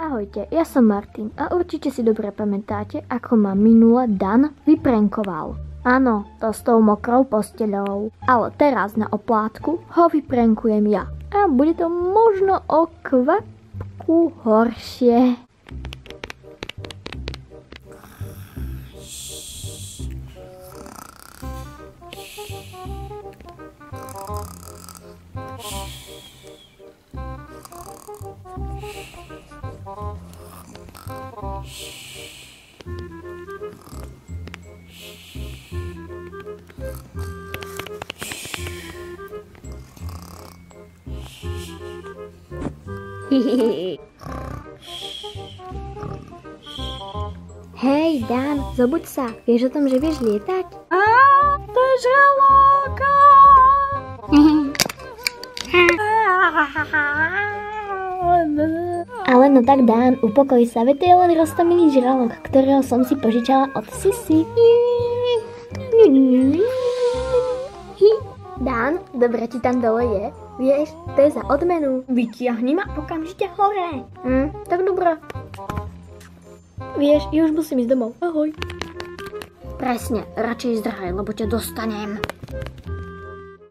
Ahojte, ja som Martin a určite si dobre pamätáte, ako ma minule Dan vyprenkoval. Áno, to s tou mokrou posteľou. Ale teraz na oplátku ho vyprenkujem ja. A bude to možno o kvapku horšie. Hej, Dan, zobuď sa. Vieš o tom, že vieš lietať? To je žralóka! Ale no tak Dan, upokoj sa, veď to je len roztomilý žralok, ktorého som si požičala od Sisi. Dan, dobre ti tam dole je. Vieš, to je za odmenu. Vytiahni ma okamžite hore. Tak dobré. Vieš, ja už musím ísť domov. Ahoj. Presne, radšej zdrhaj, lebo ťa dostanem.